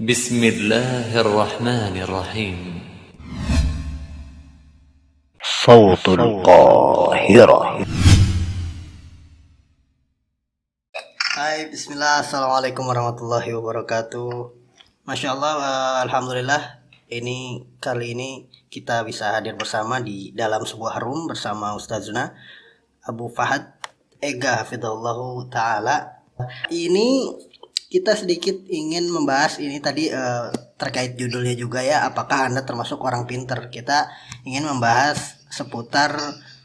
بسم الله الرحمن الرحيم. صوت القاهرة. Hai, bismillah, assalamualaikum warahmatullahi wabarakatuh. Masya Allah, alhamdulillah. Kali ini kita bisa hadir bersama di dalam sebuah room bersama Ustazuna Abu Fahad Ega Hafidhullahu Ta'ala. Ini kita sedikit ingin membahas ini tadi terkait judulnya juga ya, apakah Anda termasuk orang pinter. Kita ingin membahas seputar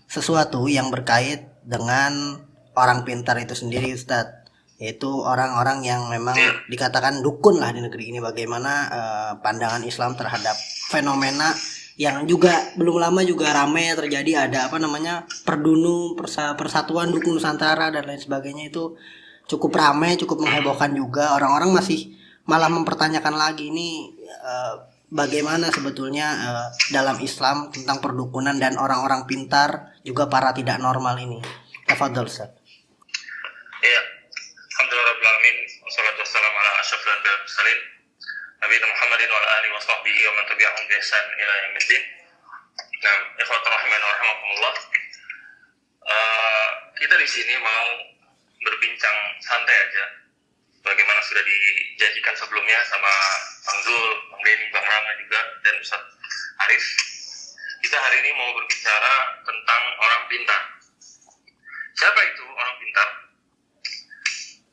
sesuatu yang berkait dengan orang pintar itu sendiri, Ustadz, yaitu orang-orang yang memang dikatakan dukun lah di negeri ini. Bagaimana pandangan Islam terhadap fenomena yang juga belum lama juga ramai terjadi, ada persatuan dukun Nusantara dan lain sebagainya. Itu cukup ramai, cukup menghebohkan juga. Orang-orang masih malah mempertanyakan lagi ini bagaimana sebetulnya dalam Islam tentang perdukunan dan orang-orang pintar juga para tidak normal ini. Tafadhol, Ustaz. Ya, alhamdulillah rabbil alamin, wassalatu wassalamu ala asyrafil anbiya'i wal mursalin, nabiyina Muhammadin wa ala alihi wa sahbihi wa man tabi'ahum bi ihsan ila yaumiddin. Nah, ikhwatul rahiman wa rahimakumullah. Kita di sini mau berbincang santai aja, bagaimana sudah dijanjikan sebelumnya sama Bang Zul, Bang Denny, Bang Rama juga, dan Ustaz Arif. Kita hari ini mau berbicara tentang orang pintar. Siapa itu orang pintar?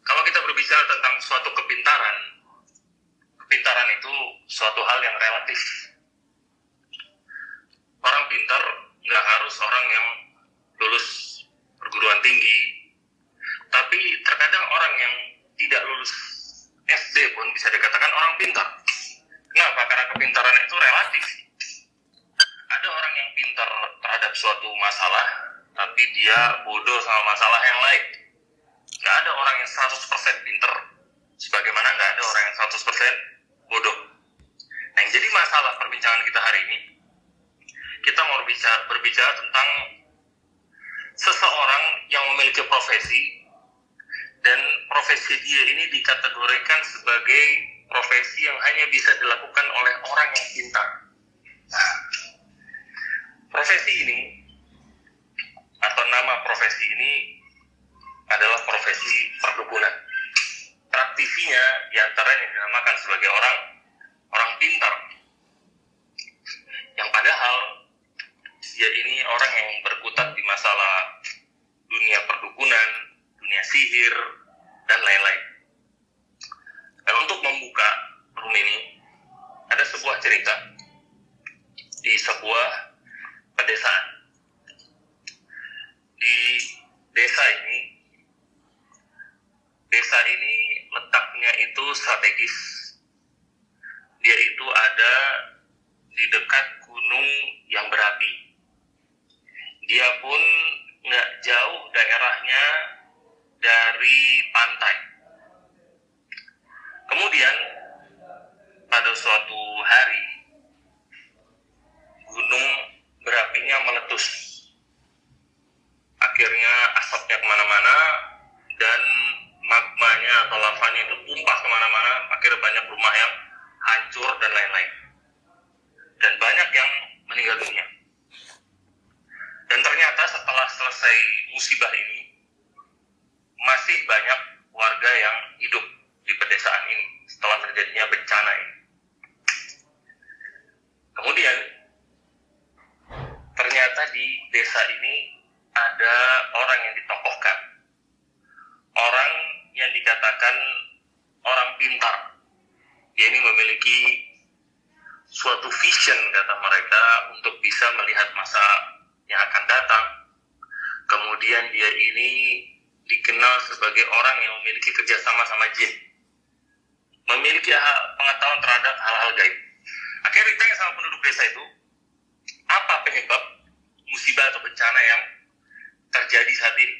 Kalau kita berbicara tentang suatu kepintaran itu suatu hal yang relatif. Orang pintar nggak harus orang yang lulus perguruan tinggi, tapi terkadang orang yang tidak lulus SD pun bisa dikatakan orang pintar. Kenapa? Karena kepintaran itu relatif. Ada orang yang pintar terhadap suatu masalah, tapi dia bodoh sama masalah yang lain. Nggak ada orang yang 100% pintar, sebagaimana nggak ada orang yang 100% bodoh. Nah, yang jadi masalah perbincangan kita hari ini, kita mau berbicara tentang seseorang yang memiliki profesi, dan profesi dia ini dikategorikan sebagai profesi yang hanya bisa dilakukan oleh orang yang pintar. Nah, profesi ini, atau nama profesi ini adalah profesi perdukunan. Praktisinya diantaranya dinamakan sebagai orang pintar, yang padahal dia ini orang yang berkutat di masalah dunia perdukunan, dunia sihir, dan lain-lain. Dan untuk membuka room ini, ada sebuah cerita di sebuah pedesaan. Di desa ini letaknya itu strategis. Dia itu ada di dekat gunung yang berapi. Dia pun nggak jauh daerahnya dari pantai. Kemudian pada suatu hari gunung berapinya meletus. Akhirnya asapnya kemana-mana dan magmanya atau lavanya itu tumpah kemana-mana. Akhirnya banyak rumah yang hancur dan lain-lain, dan banyak yang meninggal dunia. Dan ternyata setelah selesai musibah ini, masih banyak warga yang hidup di pedesaan ini setelah terjadinya bencana ini. Kemudian ternyata di desa ini ada orang yang ditokohkan, orang yang dikatakan orang pintar. Dia ini memiliki suatu vision, kata mereka, untuk bisa melihat masa yang akan datang. Kemudian dia ini dikenal sebagai orang yang memiliki kerjasama sama jin, memiliki pengetahuan terhadap hal-hal gaib. Akhirnya ditanya sama penduduk desa itu, apa penyebab musibah atau bencana yang terjadi saat ini?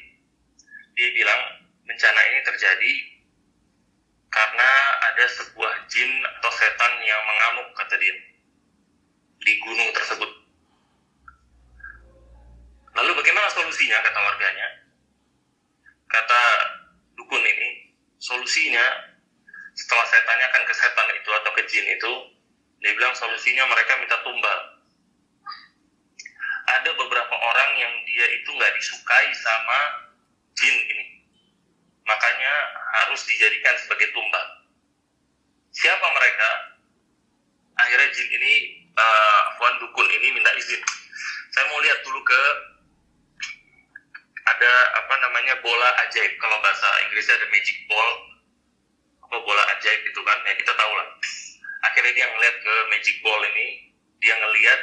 Dia bilang, bencana ini terjadi karena ada sebuah jin atau setan yang mengamuk, kata dia, di gunung tersebut. Lalu bagaimana solusinya, kata warganya? Kata dukun ini, solusinya Setelah saya tanyakan ke setan itu atau ke jin itu, dia bilang solusinya mereka minta tumbal. Ada beberapa orang yang dia itu nggak disukai sama jin ini, makanya harus dijadikan sebagai tumbal. Siapa mereka? Akhirnya jin ini, Fuan Dukun ini minta izin. Saya mau lihat dulu ke ada bola ajaib. Kalau bahasa Inggrisnya ada magic ball, apa bola ajaib itu kan, ya kita tahu lah. Akhirnya dia ngeliat ke magic ball ini, dia ngeliat,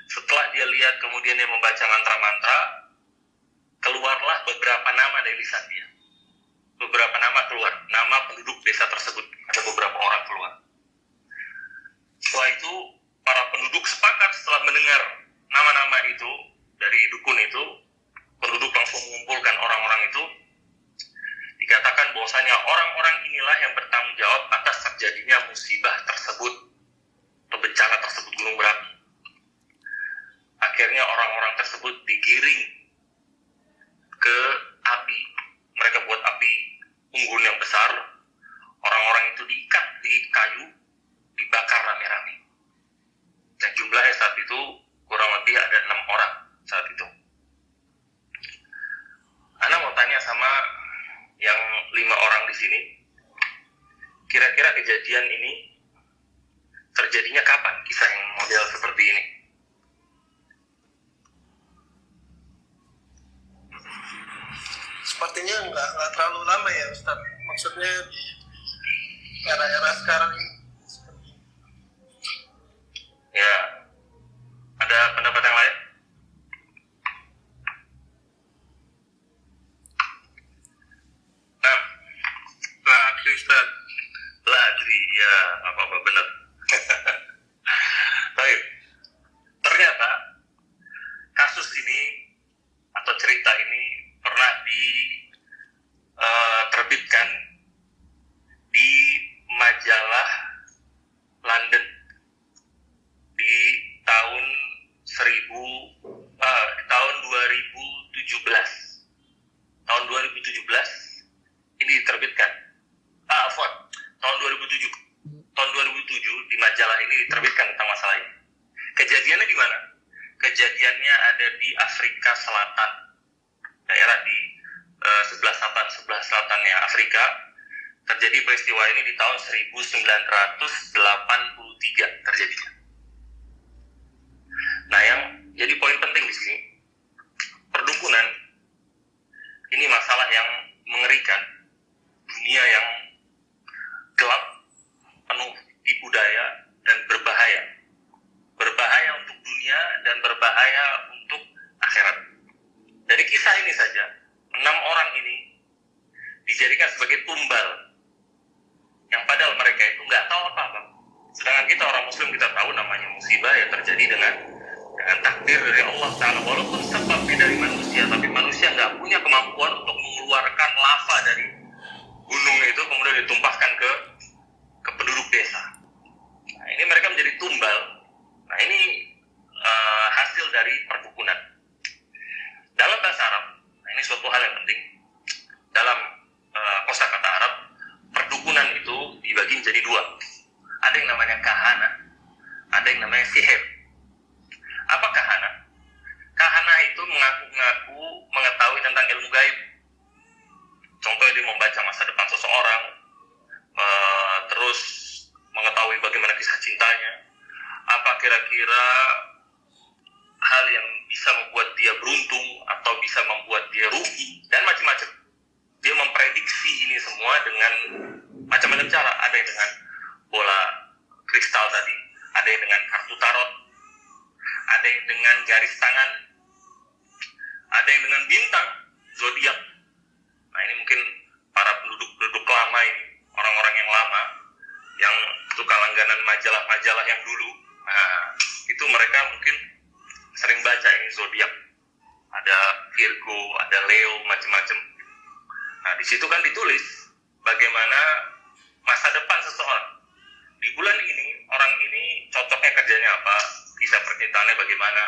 setelah dia lihat kemudian dia membaca mantra-mantra, keluarlah beberapa nama dari lisan dia. Beberapa nama keluar, nama penduduk desa tersebut, ada beberapa orang keluar. Setelah itu para penduduk sepakat setelah mendengar nama-nama itu dari dukun itu, penduduk langsung mengumpulkan orang-orang itu. Dikatakan bahwasanya orang-orang inilah yang bertanggung jawab atas terjadinya musibah tersebut, bencana tersebut, gunung berapi. Akhirnya orang-orang tersebut digiring ke api. Mereka buat api unggun yang besar. Orang-orang itu diikat di kayu, dibakar rame-rame. Dan jumlahnya saat itu kurang lebih ada 6 orang saat itu. Ana mau tanya sama yang 5 orang di sini, kira-kira kejadian ini terjadinya kapan, kisah yang model seperti ini? Sepertinya nggak terlalu lama ya Ustaz. Maksudnya di era-era sekarang ini. Ya, ada pendapat yang lain? Nah, Ladri Ustaz. Ladri, ya apa-apa benar. Baik, ternyata kasus ini atau cerita ini pernah diterbitkan di majalah London di tahun 2017. Tahun 2017 ini diterbitkan. Tahun 2007. Tahun 2007 di majalah ini diterbitkan tentang masalah ini. Kejadiannya di mana? Kejadiannya ada di Afrika Selatan, daerah di sebelah selatannya Afrika. Terjadi peristiwa ini di tahun 1983 terjadinya. Nah, yang jadi poin penting di sini, perdukunan ini masalah yang mengerikan, dunia yang gelap, penuh tipu daya dan berbahaya. Berbahaya untuk dunia dan berbahaya untuk akhirat. Dari kisah ini saja, 6 orang ini dijadikan sebagai tumbal, yang padahal mereka itu nggak tahu apa-apa. Sedangkan kita orang Muslim, kita tahu namanya musibah yang terjadi dengan takdir dari Allah Ta'ala. Walaupun sebabnya dari manusia, tapi manusia nggak punya kemampuan untuk mengeluarkan lava dari gunung itu kemudian ditumpahkan ke penduduk desa. Nah, ini mereka menjadi tumbal. Nah, ini hasil dari perdukunan. Dalam bahasa Arab, nah ini suatu hal yang penting. Dalam kosakata Arab, perdukunan itu dibagi menjadi 2. Ada yang namanya kahana, ada yang namanya sihir. Apa kahana? Kahana itu mengaku-ngaku mengetahui tentang ilmu gaib. Contohnya dia membaca masa depan seseorang, terus mengetahui bagaimana kisah cintanya, apa kira-kira hal yang bisa membuat dia beruntung atau bisa membuat dia rugi, dan macam-macam. Dia memprediksi ini semua dengan macam-macam cara. Ada yang dengan bola kristal tadi, ada yang dengan kartu tarot, ada yang dengan garis tangan, ada yang dengan bintang, zodiak. Nah, ini mungkin para penduduk lama ini, orang-orang yang lama, yang suka langganan majalah-majalah yang dulu. Nah, itu mereka mungkin sering baca ini zodiak. Ada Virgo, ada Leo, macam-macam. Nah, di situ kan ditulis bagaimana masa depan seseorang. Di bulan ini, orang ini cocoknya kerjanya apa, kisah percintaannya bagaimana,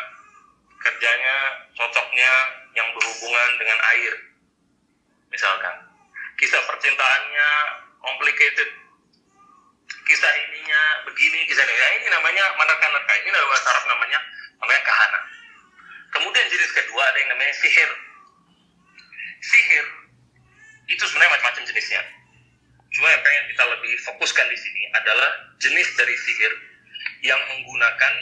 kerjanya cocoknya yang berhubungan dengan air, misalkan. Kisah percintaannya complicated, begini kisahnya. Ya, ini namanya menerka-nerka. Ini dalam bahasa Arab namanya kahana. Kemudian jenis kedua ada yang namanya sihir. Sihir itu sebenarnya macam-macam jenisnya. Cuma yang pengen kita lebih fokuskan di sini adalah jenis dari sihir yang menggunakan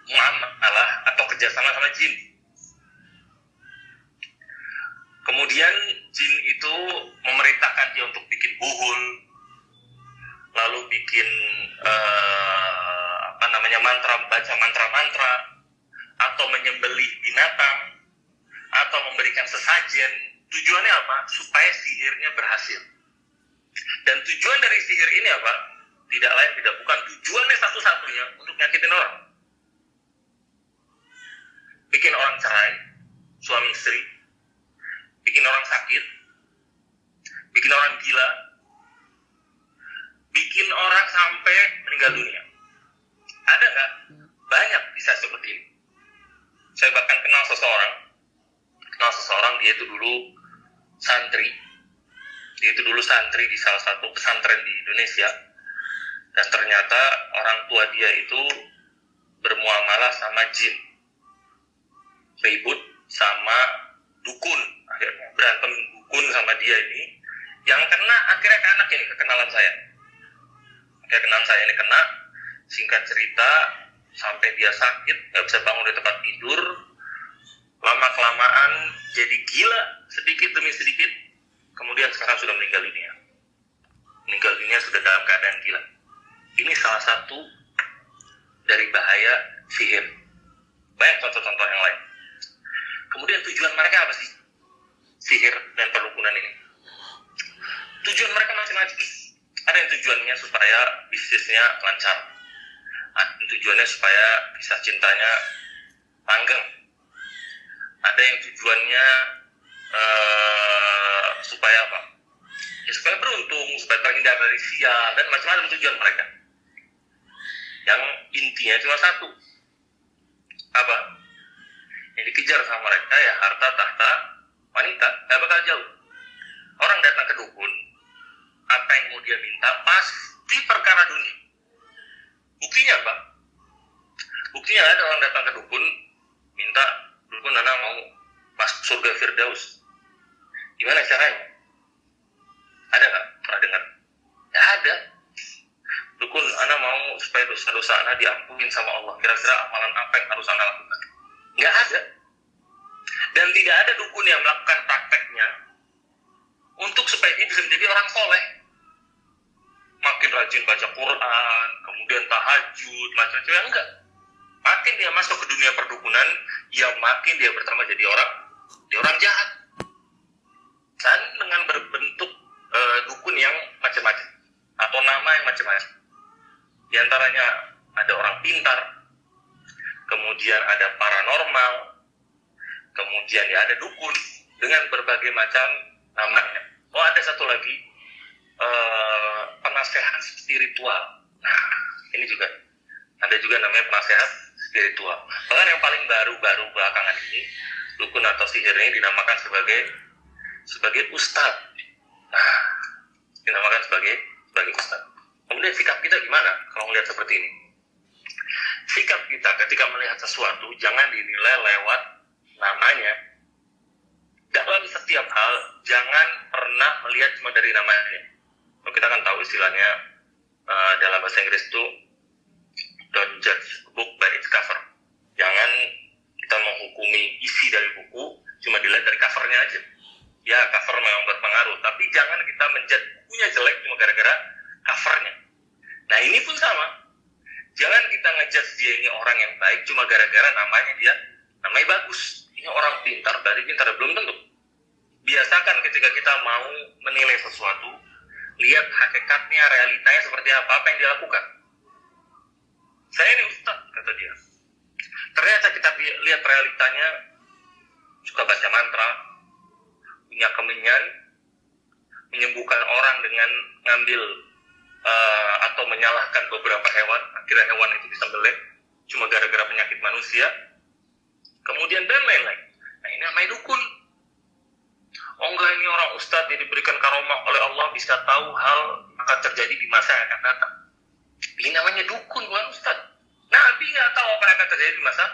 muamalah atau kerjasama sama jin. Kemudian jin itu memerintahkan dia untuk bikin buhul, lalu bikin mantra, baca mantra-mantra, atau menyembelih binatang, atau memberikan sesajen. Tujuannya apa? Supaya sihirnya berhasil. Dan tujuan dari sihir ini apa? Tidak lain tidak bukan, tujuannya satu-satunya untuk nyakitin orang. Bikin orang cerai, suami istri, bikin orang sakit, bikin orang gila, bikin orang sampai meninggal dunia. Ada nggak? Banyak bisa seperti ini. Saya bahkan kenal seseorang, dia itu dulu santri. Dia itu dulu santri di salah satu pesantren di Indonesia. Dan ternyata orang tua dia itu bermuamalah sama jin. Ribut sama dukun. Akhirnya berantem dukun sama dia ini. Yang kena akhirnya ke anak ini, kekenalan saya. Kekenalan saya ini kena. Singkat cerita, sampai dia sakit, gak bisa bangun di tempat tidur. Lama-kelamaan jadi gila, sedikit demi sedikit. Kemudian sekarang sudah meninggal dunia. Meninggal dunia sudah dalam keadaan gila. Ini salah satu dari bahaya sihir. Banyak contoh-contoh yang lain. Kemudian tujuan mereka apa sih? Sihir dan perdukunan ini. Tujuan mereka macam-macam. Ada yang tujuannya supaya bisnisnya lancar. Ada yang tujuannya supaya kisah cintanya langgeng. Ada yang tujuannya supaya apa? Ya, supaya beruntung, supaya terhindar dari sial, dan macam-macam tujuan mereka. Yang intinya cuma satu. Apa? Yang dikejar sama mereka ya harta, tahta, wanita. Gak bakal jauh. Orang datang ke dukun, apa yang mau dia minta pasti perkara dunia. Buktinya apa? Buktinya ada orang datang ke dukun, minta dukun anak mau masuk surga Firdaus. Gimana caranya? Ada nggak? Pernah dengar? Ya ada. Dukun anak mau supaya dosa-dosa anak diampunin sama Allah. Kira-kira amalan apa yang harus anak lakukan? Nggak ada. Dan tidak ada dukun yang melakukan prakteknya untuk supaya dia bisa menjadi orang soleh. Makin rajin baca Quran, kemudian tahajud, macam-macam, enggak. Makin dia masuk ke dunia perdukunan, ya makin dia bertambah jadi orang jahat. Dan dengan berbentuk dukun yang macam-macam, atau nama yang macam-macam. Di antaranya ada orang pintar, kemudian ada paranormal, kemudian ya ada dukun dengan berbagai macam namanya. Oh, ada satu lagi, penasehat spiritual. Nah, ini juga ada juga namanya penasehat spiritual. Bahkan yang paling baru belakangan ini, dukun atau sihir ini dinamakan sebagai ustadz. Nah, dinamakan sebagai ustadz. Kemudian sikap kita gimana kalau melihat seperti ini? Sikap kita ketika melihat sesuatu jangan dinilai lewat namanya. Dalam setiap hal jangan pernah melihat cuma dari namanya. Kita kan tahu istilahnya dalam bahasa Inggris itu don't judge book by its cover. Jangan kita menghukumi isi dari buku cuma dilihat dari covernya aja. Ya, cover memang berpengaruh, tapi jangan kita menjudge bukunya jelek cuma gara-gara covernya. Nah, ini pun sama. Jangan kita ngejudge dia ini orang yang baik cuma gara-gara namanya bagus. Ini orang pintar, dari pintar, belum tentu. Biasakan ketika kita mau menilai sesuatu, lihat hakikatnya, realitanya seperti apa yang dia lakukan. Saya ini ustadz, kata dia. Ternyata kita lihat realitanya, suka baca mantra, punya kemenyan, menyembuhkan orang dengan ngambil atau menyalahkan beberapa hewan, akhirnya hewan itu disembelih cuma gara-gara penyakit manusia, kemudian dan lain-lain. Nah, ini namanya dukun. Oh enggak, ini orang ustadz yang diberikan karomah oleh Allah bisa tahu hal akan terjadi di masa yang akan datang. Ini namanya dukun, bukan Ustaz. Nabi nggak tahu apa yang akan terjadi di masa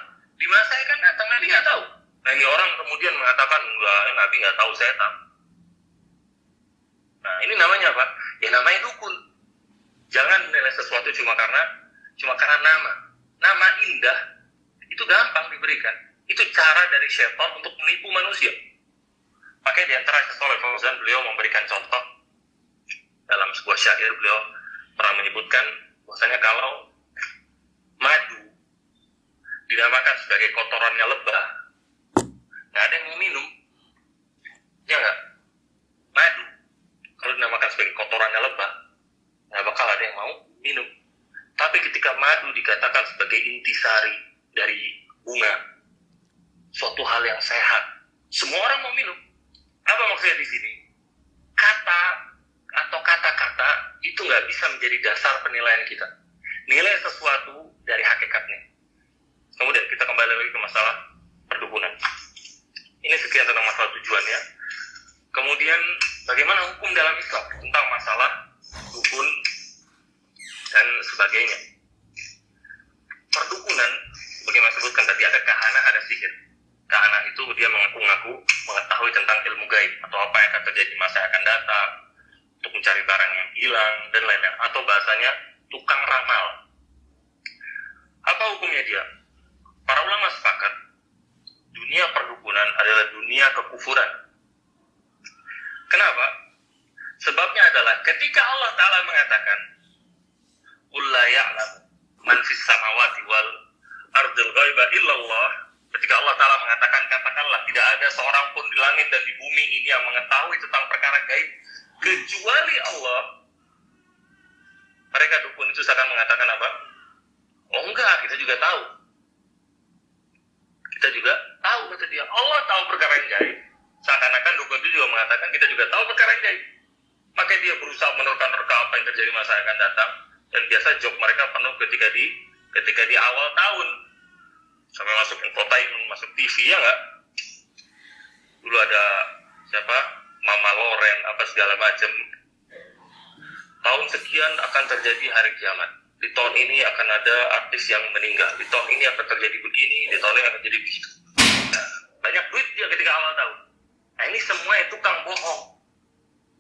yang akan datang. Nabi nggak tahu. Nah ini orang kemudian mengatakan, enggak, Nabi nggak tahu, saya tahu. Nah ini namanya apa? Ya namanya dukun. Jangan menilai sesuatu cuma karena nama. Nama indah itu gampang diberikan. Itu cara dari syaitan untuk menipu manusia. Makanya di antara Syaikh Fauzan, beliau memberikan contoh dalam sebuah syair. Beliau pernah menyebutkan bahwasanya kalau madu dinamakan sebagai kotorannya lebah, nggak ada yang mau minum, ya nggak? Madu kalau dinamakan sebagai kotorannya lebah, nggak bakal ada yang mau minum. Tapi ketika madu dikatakan sebagai intisari dari bunga, suatu hal yang sehat, semua orang mau minum. Apa maksudnya di sini? Kata atau kata-kata itu nggak bisa menjadi dasar penilaian kita. Nilai sesuatu dari hakikatnya. Kemudian kita kembali lagi ke masalah perdukunan. Ini sekian tentang masalah tujuannya. Kemudian bagaimana hukum dalam Islam tentang masalah dukun dan sebagainya. Perdukunan, bagaimana sebutkan tadi, ada kahana, ada sihir. Kahana itu dia mengaku-ngaku mengetahui tentang ilmu gaib atau apa yang akan terjadi masa yang akan datang, untuk mencari barang yang hilang dan lain-lain, atau bahasanya tukang ramal. Apa hukumnya dia? Para ulama sepakat dunia perdukunan adalah dunia kekufuran. Kenapa? Sebabnya adalah ketika Allah Ta'ala mengatakan qul la ya'lamu man fis samawati wal ardil ghaiba illallah, ketika Allah Ta'ala mengatakan, katakanlah tidak ada seorang pun di langit dan di bumi ini yang mengetahui tentang perkara gaib kecuali Allah. Mereka dukun itu seakan mengatakan apa? Oh enggak, kita juga tahu. Kita juga tahu, kata dia. Allah tahu perkara yang gaib. Seakan-akan dukun itu juga mengatakan kita juga tahu perkara yang gaib. Maka dia berusaha menerka-nerka apa yang terjadi masa yang akan datang. Dan biasa joke mereka penuh ketika di awal tahun. Sampai masuk infotainment, masuk TV, ya enggak? Dulu ada siapa? Mama Loren, apa segala macam. Tahun sekian akan terjadi hari kiamat. Di tahun ini akan ada artis yang meninggal. Di tahun ini akan terjadi begini, di tahun ini akan terjadi begitu. Nah, banyak duit dia ketika awal tahun. Nah ini semuanya tukang bohong.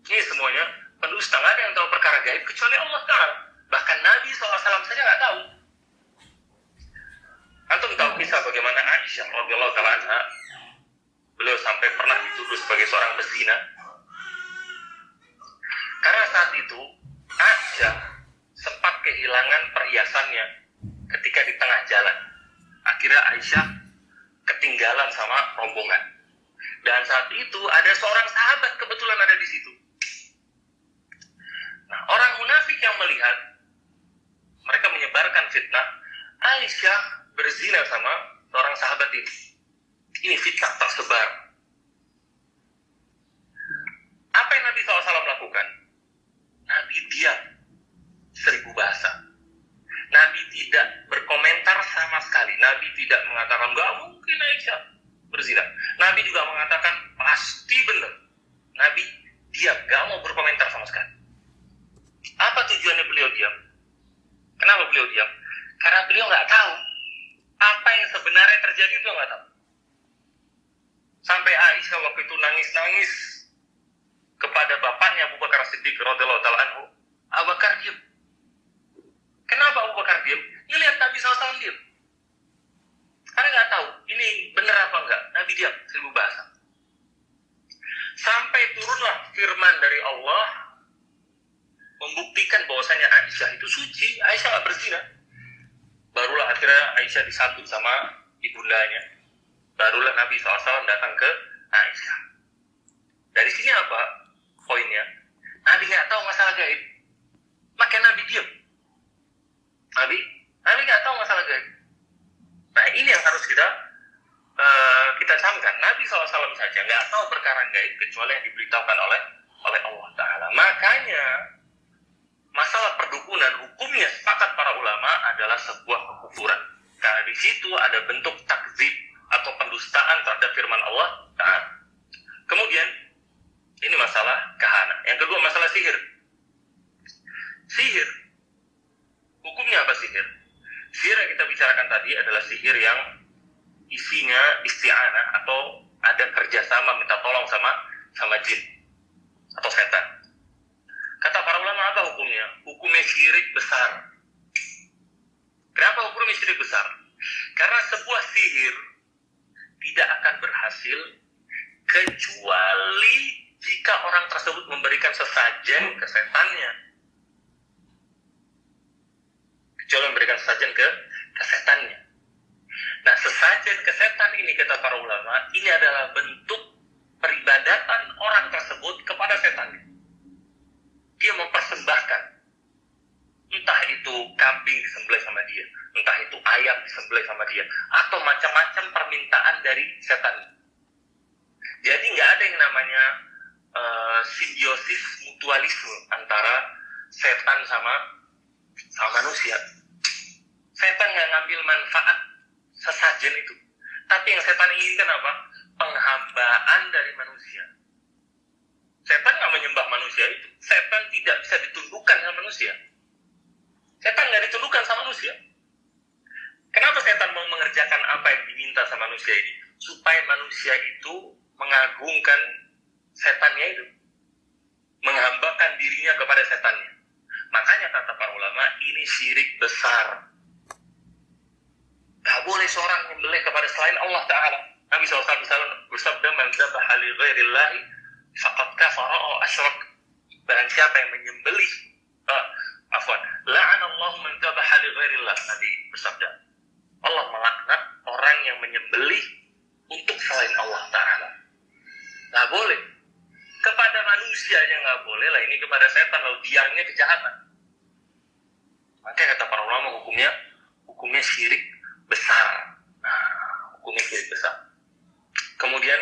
Ini semuanya pendusta. Nggak ada yang tahu perkara gaib kecuali Allah Ta'ala. Bahkan Nabi SAW saja nggak tahu. Antum tahu kisah bagaimana Aisyah radhiyallahu ta'ala anha, beliau sampai pernah dituduh sebagai seorang pezina. Karena saat itu Aisyah sempat kehilangan perhiasannya ketika di tengah jalan. Akhirnya Aisyah ketinggalan sama rombongan. Dan saat itu ada seorang sahabat kebetulan ada di situ. Nah, orang munafik yang melihat, mereka menyebarkan fitnah Aisyah berzina sama seorang sahabat ini. Ini fitnah tersebar. Apa yang Nabi SAW lakukan? Nabi diam 1000 bahasa. Nabi tidak berkomentar sama sekali. Nabi tidak mengatakan nggak mungkin Aisyah berzina. Nabi juga mengatakan pasti benar. Nabi diam, nggak mau berkomentar sama sekali. Apa tujuannya beliau diam? Kenapa beliau diam? Karena beliau nggak tahu apa yang sebenarnya terjadi, beliau nggak tahu. Sampai Aisyah waktu itu nangis-nangis kepada bapaknya Abu Bakar Siddiq radhiyallahu ta'ala anhu. Abu Bakar diam. Kenapa Abu Bakar diam? Ini lihat Nabi SAW diam. Karena nggak tahu ini benar apa enggak. Nabi diam 1000 bahasa. Sampai turunlah firman dari Allah membuktikan bahwasanya Aisyah itu suci, Aisyah nggak berzina. Barulah akhirnya Aisyah disambut sama ibundanya. Barulah Nabi SAW datang ke Aisyah. Dari sini apa poinnya? Nabi nggak tahu masalah gaib, maka Nabi diam. Nabi nggak tahu masalah gaib. Nah ini yang harus kita camkan. Nabi SAW saja nggak tahu perkara gaib kecuali yang diberitahukan oleh Allah Ta'ala. Makanya masalah perdukunan hukumnya sepakat para ulama adalah sebuah kekufuran. Karena di situ ada bentuk takdzib atau pendustaan terhadap firman Allah Ta'ala. Kemudian ini masalah kahana. Yang kedua masalah sihir. Sihir hukumnya apa sihir? Sihir yang kita bicarakan tadi adalah sihir yang isinya isti'anah atau ada kerjasama minta tolong sama jin atau setan. Kata para ulama, apa hukumnya? Hukumnya syirik besar. Kenapa hukumnya syirik besar? Karena sebuah sihir tidak akan berhasil kecuali jika orang tersebut memberikan sesajen ke setannya. Kecuali memberikan sesajen ke setannya. Nah, sesajen ke setan ini, kata para ulama, ini adalah bentuk peribadatan orang tersebut kepada setannya. Dia mempersembahkan, entah itu kambing disembelih sama dia, entah itu ayam disembelih sama dia, atau macam-macam permintaan dari setan. Jadi nggak ada yang namanya simbiosis mutualisme antara setan sama manusia. Setan nggak ngambil manfaat sesajen itu, tapi yang setan inginkan apa? Penghambaan dari manusia. Setan nggak menyembah manusia itu. Setan tidak bisa ditundukkan sama manusia. Setan nggak ditundukkan sama manusia. Kenapa setan mau mengerjakan apa yang diminta sama manusia ini? Supaya manusia itu mengagungkan setannya itu, menghambakan dirinya kepada setannya. Makanya kata para ulama, ini syirik besar. Gak boleh seorang menyembelih kepada selain Allah Ta'ala. Nabi SAW bersabda, man dzabaha li ghairillahi faqad kafara aw asyrak. Barang siapa yang menyembelih, la'anallahu man dzabaha li ghairillah. Nabi bersabda, Allah melaknat orang yang menyembelih untuk selain Allah Ta'ala. Gak boleh. Kepada manusianya gak boleh lah, ini kepada setan, lalu biangnya kejahatan. Makanya kata para ulama, hukumnya syirik besar. Nah, hukumnya syirik besar. Kemudian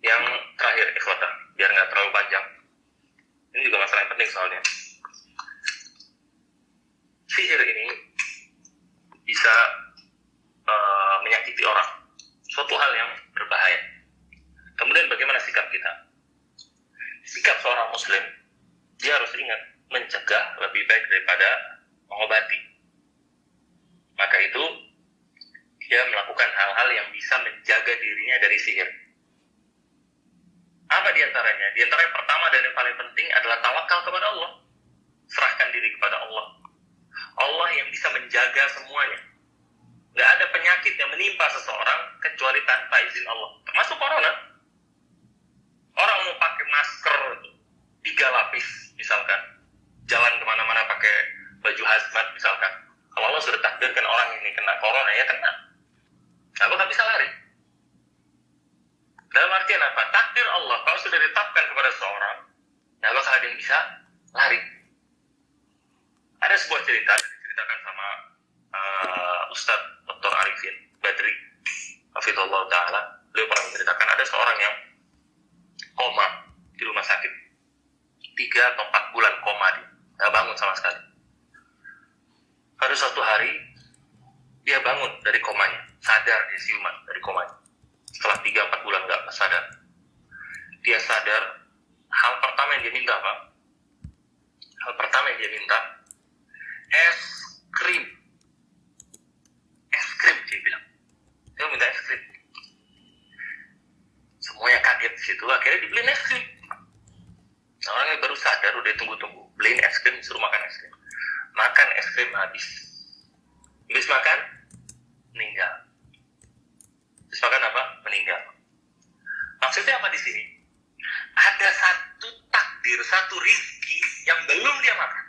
yang terakhir, ikhwatah, biar nggak terlalu panjang. Ini juga masalah yang penting soalnya. Sihir ini bisa menyakiti orang, suatu hal yang berbahaya. Kemudian bagaimana sikap kita? Sikap seorang muslim, dia harus ingat, mencegah lebih baik daripada mengobati. Maka itu dia melakukan hal-hal yang bisa menjaga dirinya dari sihir. Apa diantaranya? Diantara yang pertama dan yang paling penting adalah tawakal kepada Allah. Serahkan diri kepada Allah. Allah yang bisa menjaga semuanya. Gak ada penyakit yang menimpa seseorang kecuali tanpa izin Allah. Termasuk corona. Orang mau pakai masker 3 lapis misalkan, jalan kemana-mana pakai baju hazmat misalkan. Kalau Allah sudah takdirkan orang ini kena corona, ya kena. Lalu nggak bisa lari. Dalam artian apa? Takdir Allah kalau sudah ditetapkan kepada seorang, nggak bakal ada yang bisa lari. Ada sebuah cerita diceritakan sama Ustadz Dr. Arifin Badri, hafizallahu ta'ala. Beliau pernah menceritakan ada seorang yang koma di rumah sakit, 3 atau 4 bulan koma, dia nggak bangun sama sekali. Pada suatu hari dia bangun dari komanya, sadar, dia siuman dari komanya. Setelah 3-4 bulan nggak sadar, dia sadar. Hal pertama yang dia minta apa? Hal pertama yang dia minta, es krim. Es krim, dia bilang. Dia minta es krim. Semuanya kaget di situ. Akhirnya dibeliin es krim. Nah, orangnya baru sadar, udah tunggu-tunggu. Beliin es krim, suruh makan es krim. Makan es krim habis. Habis makan, meninggal. Habis makan apa? Meninggal. Maksudnya apa di sini? Ada satu takdir, satu rizki yang belum dia makan.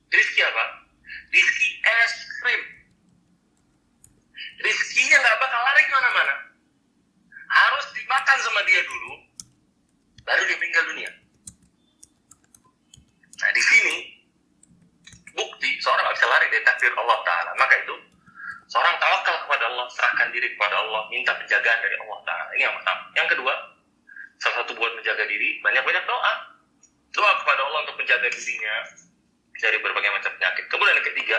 Rizki apa? Rizki es krim. Rizkinya nggak bakal lari kemana-mana. Harus dimakan sama dia dulu, baru dia meninggal dunia. Nah, di sini bukti seorang nggak bisa lari dari takdir Allah Ta'ala. Maka itu seorang tawakal kepada Allah, serahkan diri kepada Allah, minta penjagaan dari Allah Ta'ala. Ini yang pertama. Yang kedua, salah satu buat menjaga diri, banyak-banyak doa. Doa kepada Allah untuk menjaga dirinya dari berbagai macam penyakit. Kemudian yang ketiga,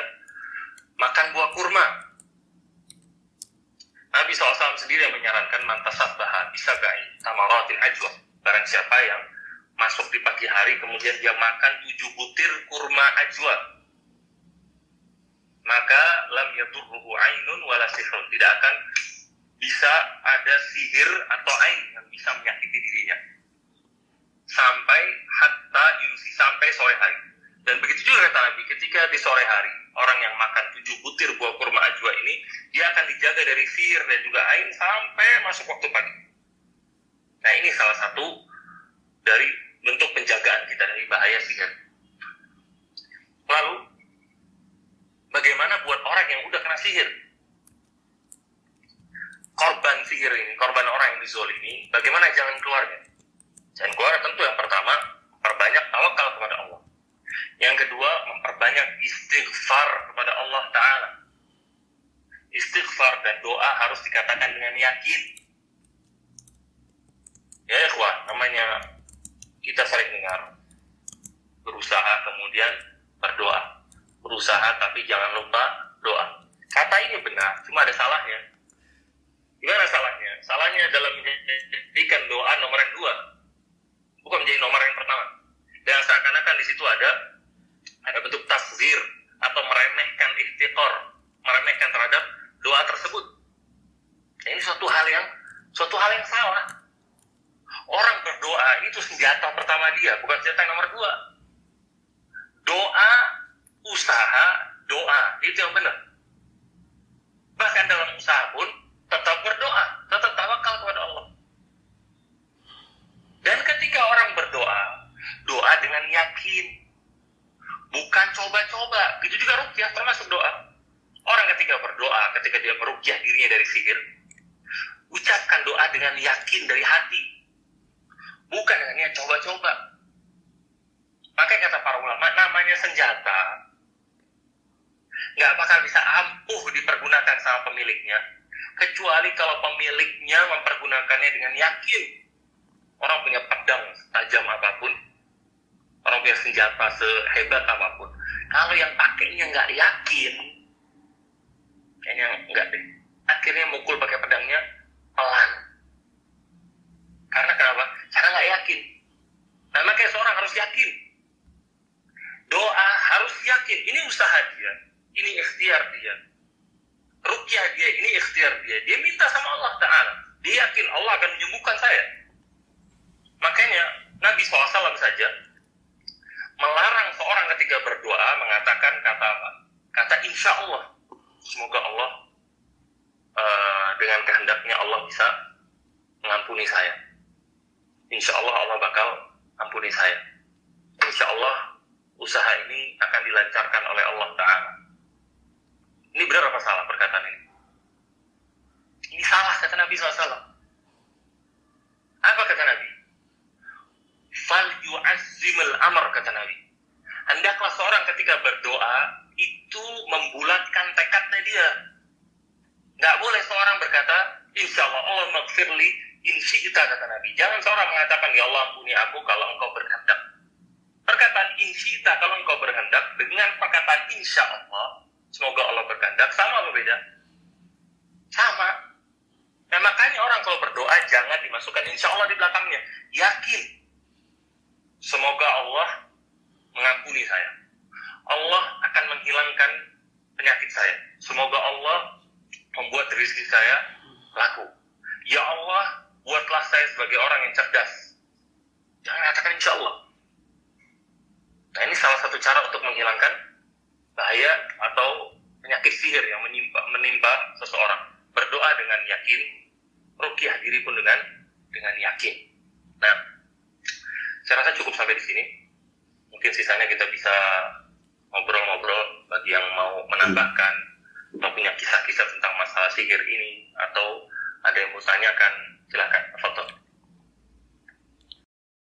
makan buah kurma. Nabi SAW sendiri yang menyarankan mantasabbaha bisabai tamaratin ajwa. Barang siapa yang masuk di pagi hari kemudian dia makan 7 butir kurma ajwa. maka lam yadurruhu ainun wala sihrun, tidak akan bisa ada sihir atau ain yang bisa menyakiti dirinya sampai hatta yumsi, sampai sore hari. Dan begitu juga kata Nabi, ketika di sore hari orang yang makan 7 butir buah kurma ajwa ini, dia akan dijaga dari sihir dan juga ain sampai masuk waktu pagi. Nah, ini salah satu dari bentuk penjagaan kita dari bahaya sihir. Lalu bagaimana buat orang yang udah kena sihir? Korban sihir ini, korban orang yang dizolimi, bagaimana jangan keluarnya? Jangan keluar tentu yang pertama, perbanyak tawakal kepada Allah. Yang kedua, memperbanyak istighfar kepada Allah Ta'ala. Istighfar dan doa harus dikatakan dengan yakin. Ya ikhwan, namanya kita sering dengar berusaha kemudian berdoa. Berusaha tapi jangan lupa doa. Kata ini benar, cuma ada salahnya. Gimana salahnya? Salahnya dalam menjadikan doa nomor yang 2, bukan menjadi nomor yang pertama. Dan seakan-akan di situ ada bentuk tasghir atau meremehkan ihtiqar, meremehkan terhadap doa tersebut. Ini suatu hal yang salah. Orang berdoa itu senjata pertama dia, bukan senjata yang nomor 2. Doa, usaha, doa, itu yang benar. Bahkan dalam usaha pun tetap berdoa, tetap tawakal kepada Allah. Dan ketika orang berdoa, doa dengan yakin, bukan coba-coba. Gitu juga ruqyah termasuk doa. Orang ketika berdoa, ketika dia meruqyah dirinya dari sihir, ucapkan doa dengan yakin dari hati, bukan dengan niat coba-coba. Makanya kata para ulama, namanya senjata nggak bakal bisa ampuh dipergunakan sama pemiliknya, kecuali kalau pemiliknya mempergunakannya dengan yakin. Orang punya pedang tajam apapun, orang punya senjata sehebat apapun, kalau yang pakainya nggak yakin, kayaknya nggak deh. Akhirnya mukul pakai pedangnya pelan. Karena kenapa? Karena nggak yakin. Nah, makanya seorang harus yakin. Doa harus yakin. Ini usaha dia, ini ikhtiar dia. Ruqyah dia, ini ikhtiar dia. Dia minta sama Allah Ta'ala. Dia yakin Allah akan menyembuhkan saya. Makanya Nabi SAW saja melarang seorang ketika berdoa mengatakan kata apa? Kata insya Allah. Semoga Allah dengan kehendaknya Allah bisa mengampuni saya. Insya Allah Allah bakal ampuni saya. Insya Allah usaha ini akan dilancarkan oleh Allah Ta'ala. Ini benar apa salah perkataan ini? Ini salah kata Nabi SAW. Apa kata Nabi? Fal yu'azzimul amr, kata Nabi. Hendaklah seorang ketika berdoa itu membulatkan tekadnya dia. Nggak boleh seorang berkata, insya Allah Allah maghfirli in syi'ta, kata Nabi. Jangan seorang mengatakan, ya Allah ampuni aku kalau engkau berkehendak. Perkataan in syi'ta kalau engkau berkehendak dengan perkataan insya Allah, semoga Allah berkehendak, sama apa beda? Sama. Nah, makanya orang kalau berdoa jangan dimasukkan insya Allah di belakangnya. Yakin. Semoga Allah mengampuni saya. Allah akan menghilangkan penyakit saya. Semoga Allah membuat rezeki saya laku. Ya Allah, buatlah saya sebagai orang yang cerdas. Jangan katakan insya Allah. Nah, ini salah satu cara untuk menghilangkan bahaya atau penyakit sihir yang menimpa seseorang. Berdoa dengan yakin, ruqyah diri pun dengan yakin. Nah, saya rasa cukup sampai di sini. Mungkin sisanya kita bisa ngobrol-ngobrol bagi yang mau menambahkan atau punya kisah-kisah tentang masalah sihir ini, atau ada yang mau tanyakan, silakan. Foto.